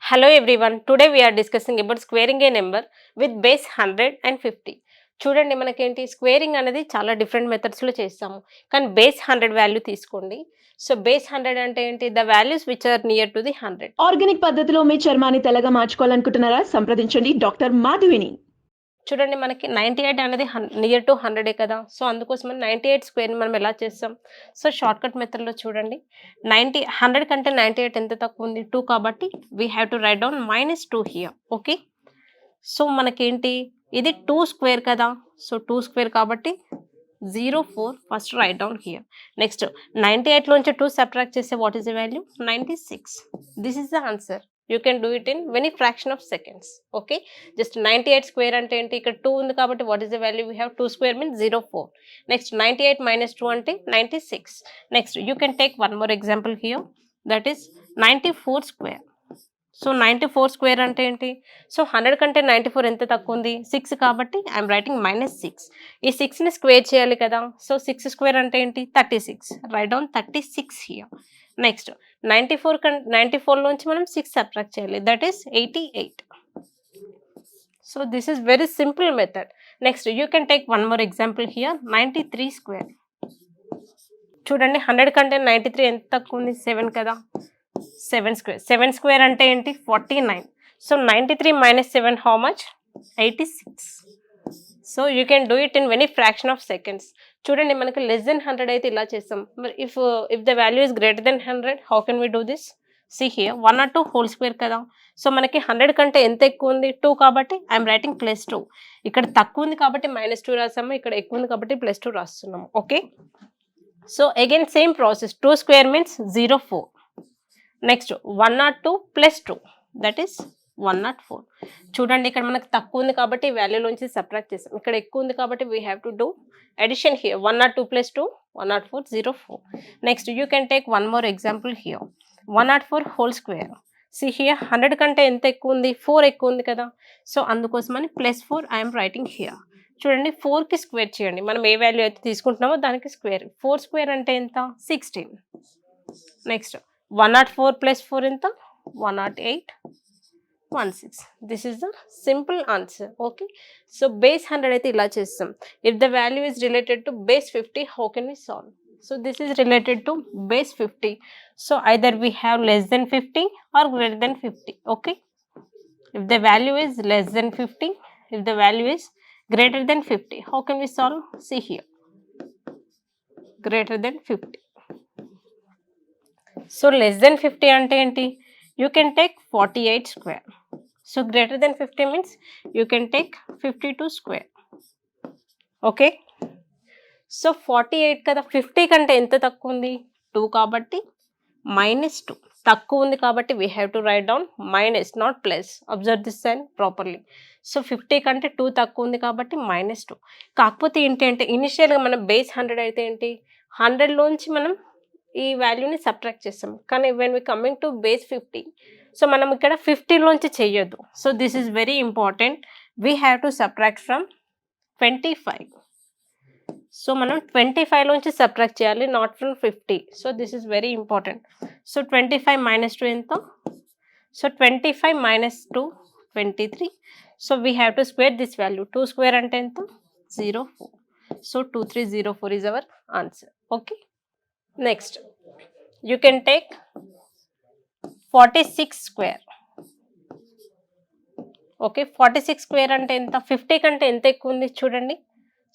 Hello everyone, today we are discussing about squaring a number with base 100 and 50. చూడండి మనకేంటి squaring అనేది చాలా different మెథడ్స్లో చేస్తాము కానీ బేస్ 100 వాల్యూ తీసుకోండి. సో బేస్ 100 అంటే ఏంటి? The values which are near to the 100. Organic పద్ధతిలో మీ చర్మాన్ని తెల్లగా మార్చుకోవాలనుకుంటున్నారా? సంప్రదించండి డాక్టర్ మాధవిని. చూడండి మనకి 98 అనేది నియర్ టు 100 కదా. సో అందుకోసం 98 స్క్వేర్ని మనం ఎలా చేస్తాం? సో షార్ట్ కట్ మెథడ్లో చూడండి 100 కంటే 98 ఎంత తక్కువ ఉంది? 2 కాబట్టి we have to write down -2 here. Okay, so మనకేంటి ఇది 2 స్క్వేర్ కదా. సో 2 స్క్వేర్ కాబట్టి 04 first right down here. Next 98 లోంచి 2 సబ్ట్రాక్ట్ చేస్తే what is the value? 96. This is the answer. You can do it in any fraction of seconds. Okay, just 98 square అంటే ఏంటి? ఇక్కడ 2 ఉంది కాబట్టి what is the value? We have 2 square means 04. Next 98 - 2 అంటే 96. Next you can take one more example here, that is 94 square. So 94 square అంటే ఏంటి? So 100 కంటే 94 ఎంత తక్కువ ఉంది? 6 కాబట్టి ఐఎమ్ రైటింగ్ -6. ఈ 6ని స్క్వేర్ చేయాలి కదా. సో 6 స్క్వేర్ అంటే ఏంటి? 36. Right down 36 here. నెక్స్ట్ 94 లోంచి మనం 6 సబ్ట్రాక్ట్ చేయాలి, that is 88. So this is very simple method. Next you can take one more example here, 93 square. చూడండి 100 కంటే 93 ఎంత తక్కువ ఉంది? 7 కదా. 7 స్క్వేర్. 7 స్క్వేర్ అంటే ఏంటి? 49. So 93 - 7 how much? 86. So you can do it in any fraction of seconds. చూడండి మనకి లెస్ దెన్ 100 అయితే ఇలా చేస్తాం. మరి if the value is greater than 100 how can we do this? See here 102 whole square కదా. So మనకి 100 కంటే ఎంత ఎక్కువ ఉంది? 2 కాబట్టి ఐఎమ్ రైటింగ్ +2. ఇక్కడ తక్కువ ఉంది కాబట్టి -2 రాసాము, ఇక్కడ ఎక్కువ ఉంది కాబట్టి +2 రాస్తున్నాము. Okay, so again same process. 2 square means 04. Next 102 + 2 that is 104. చూడండి ఇక్కడ మనకు తక్కువ ఉంది కాబట్టి వాల్యూలోంచి సబ్ట్రాక్ట్ చేసాం, ఇక్కడ ఎక్కువ ఉంది కాబట్టి we have to do addition here. 102 + 2 104 04. Next you can take one more example here, 104 whole square. See here 100 కంటే ఎంత ఎక్కువ ఉంది? 4 ఎక్కువ ఉంది కదా. సో అందుకోసమని +4 ఐఎమ్ రైటింగ్ హియర్. చూడండి 4కి స్క్వేర్ చేయండి. మనం ఏ వాల్యూ అయితే తీసుకుంటున్నామో దానికి స్క్వేర్. 4 స్క్వేర్ అంటే ఎంత? 16. నెక్స్ట్ 104 + 4 ఎంత? 108 16. This is the simple answer. Okay, so base 100 అయితే ఇలా చేస్తాం. If the value is related to base 50 how can we solve? So this is related to base 50. So either we have less than 50 or greater than 50. Okay, if the value is less than 50, if the value is greater than 50, how can we solve? See here greater than 50. So less than 50 అంటే ఏంటి? You can take 48 square. So greater than 50 means you can take 52 square. Okay, so 48 కదా. 50 కంటే ఎంత తక్కువ ఉంది? 2 కాబట్టి -2. తక్కువ ఉంది కాబట్టి we have to write down minus, not plus. Observe this sign properly. So 50 కంటే 2 తక్కువ ఉంది కాబట్టి -2. కాకపోతే ఏంటి అంటే ఇనిషియల్గా మనం బేస్ 100 అయితే ఏంటి? 100లోంచి మనం ఈ వాల్యూని సబ్ట్రాక్ట్ చేస్తాం. కానీ when we coming to base 50, so మనం ఇక్కడ 50లోంచి చెయ్యొద్దు. So this is very important. We have to subtract from 25. So మనం 25లోంచి సబ్ట్రాక్ట్ చేయాలి, not from 50. So this is very important. So 25 - 2 ఎంత? So 25 - 2 23. So we have to square this value. 2 square అంటే ఎంత? 04. So 2304 is our answer. Okay, next you can take 46 square. Okay, 46 square అంటే ఎంత? 50 కంటే ఎంత ఎక్కువ ఉంది? చూడండి,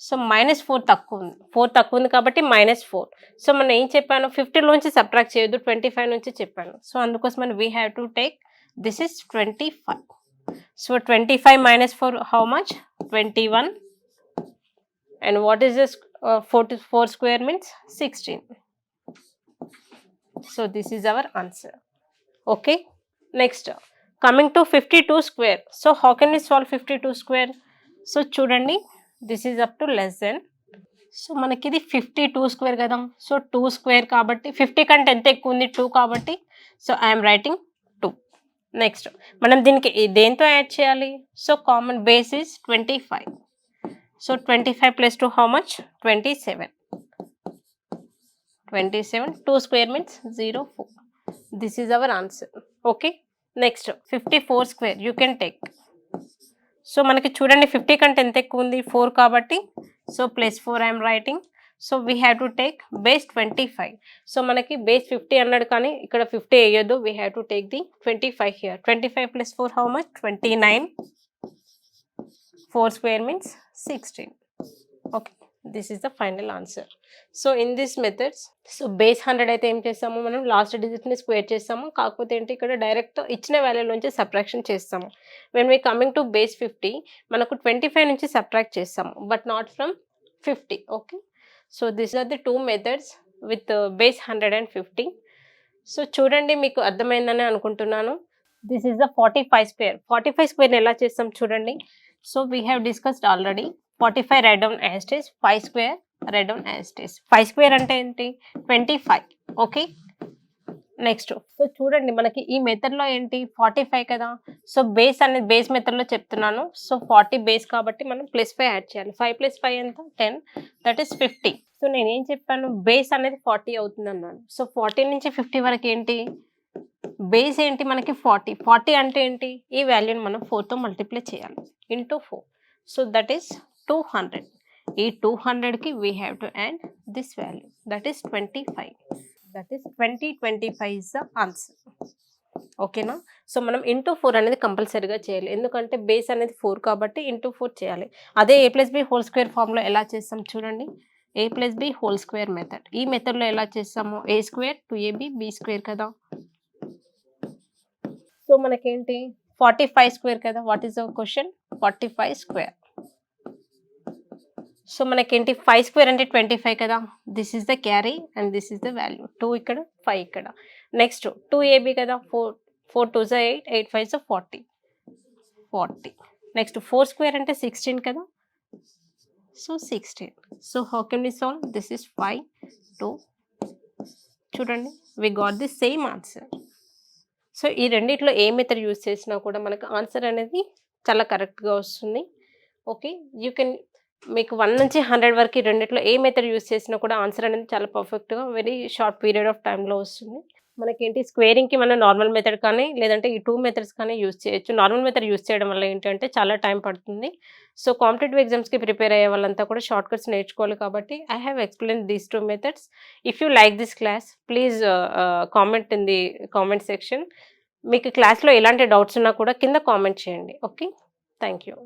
సో -4 తక్కువ ఉంది. 4 తక్కువ ఉంది కాబట్టి -4. సో మనం ఏం చెప్పాను? 50లోంచి సబ్ట్రాక్ట్ చేయొద్దు, 25 నుంచి చెప్పాను. సో అందుకోసం we have to take this is 25. So 25 - 4 how much? 21. And what is this? 4 square means 16. So this is our answer. Okay, next coming to 52 square. So how can we solve 52 square? So చూడండి, this is up to less than. So మనకి ఇది 52 square కదా. So 2 square కాబట్టి 50 కంటే ఎంత ఎక్కువ ఉంది? 2 కాబట్టి సో ఐఎమ్ రైటింగ్ 2. నెక్స్ట్ మనం దీనికి దేంతో యాడ్ చేయాలి? So common base is 25. So 25 + 2 how much? 27. 27. 2 square means 04. This is our answer. Okay. Next 54 square you can take. So మనకి చూడండి 50 కంటే ఎంత ఎక్కువ ఉంది 4 కాబట్టి so +4 I'm writing. So we have to take base 25. So మనకి base 50 అన్నాడు కానీ ఇక్కడ 50 వేయొద్దు, we have to take the 25 here. 25 + 4 how much 29. 4 square means 16. Okay, this is the final answer. So in this methods, so base 100 అయితే ఏం చేస్తాము మనం last డిజిట్ని square చేస్తాము, కాకపోతే ఏంటి ఇక్కడ డైరెక్ట్ ఇచ్చిన వాల్యూ నుంచి సబ్ట్రాక్షన్ చేస్తాము. When we coming to base 50 మనకు 25 నుంచి సబ్ట్రాక్ట్ చేస్తాము but not from 50. Okay, so this are the 2 methods with base 150. సో చూడండి మీకు అర్థమైందని అనుకుంటున్నాను. This is the 45 square. 45 స్క్వేర్ని ఎలా చేస్తాం చూడండి. So we have discussed already. 45 write down as it is, 5 square write down as it is. 5 square అంటే ఏంటి 25. ఓకే, నెక్స్ట్ సో చూడండి మనకి ఈ మెథడ్లో ఏంటి 45 కదా. సో బేస్ అనేది బేస్ మెథడ్లో చెప్తున్నాను. సో 40 బేస్ కాబట్టి మనం +5 యాడ్ చేయాలి. 5 + 5 ఎంత 10, దట్ ఈస్ 50. సో నేనేం చెప్పాను బేస్ అనేది 40 అవుతుంది అన్నాను. సో 40 నుంచి 50 వరకు ఏంటి బేస్ ఏంటి మనకి 40. 40 అంటే ఏంటి ఈ వాల్యూని మనం 4తో మల్టిప్లై చేయాలి ఇంటూ 4. So that is 200. ఈ 200కి we have to add this value that is 25. That is 25 is the answer. ఓకేనా. సో మనం ఇంటూ 4 అనేది కంపల్సరీగా చేయాలి, ఎందుకంటే బేస్ అనేది 4 కాబట్టి ఇంటూ 4 చేయాలి. అదే a+b² ఫార్మ్లో ఎలా చేస్తాం చూడండి. a+b² method. ఈ మెథడ్లో ఎలా చేస్తాము a² 2ab b² కదా. సో మనకేంటి 45 స్క్వేర్ కదా. What is our question 45 square. So మనకేంటి 5 స్క్వేర్ అంటే 25 కదా. This is the carry and this is the value. 2 ఇక్కడ 5 ఇక్కడ. నెక్స్ట్ 2ab కదా. 4 2s 8, 8 5s 40. నెక్స్ట్ 4 స్క్వేర్ అంటే 16 కదా. So 16. So how can we solve this is 5 2. చూడండి we got the same answer. So ఈ రెండిట్లో ఏ మెథడ్ యూజ్ చేసినా కూడా మనకు ఆన్సర్ అనేది చాలా కరెక్ట్గా వస్తుంది. ఓకే, యూ కెన్ మీకు 1 నుంచి 100 వరకు ఈ రెండిట్లో ఏ మెథడ్ యూజ్ చేసినా కూడా ఆన్సర్ అనేది చాలా పర్ఫెక్ట్గా వెరీ షార్ట్ పీరియడ్ ఆఫ్ టైంలో వస్తుంది. మనకేంటి స్క్వేరింగ్కి మనం నార్మల్ మెథడ్ కానీ లేదంటే ఈ 2 మెథడ్స్ కానీ యూజ్ చేయొచ్చు. నార్మల్ మెథడ్ యూజ్ చేయడం వల్ల ఏంటంటే చాలా టైం పడుతుంది. సో కాంపిటేటివ్ ఎగ్జామ్స్కి ప్రిపేర్ అయ్యే వాళ్ళంతా కూడా షార్ట్ కట్స్ నేర్చుకోవాలి కాబట్టి I have explain these 2 methods. If you like this class please comment in the comment section. మీకు క్లాస్లో ఎలాంటి డౌట్స్ ఉన్నా కూడా కింద కామెంట్ చేయండి. Okay, thank you.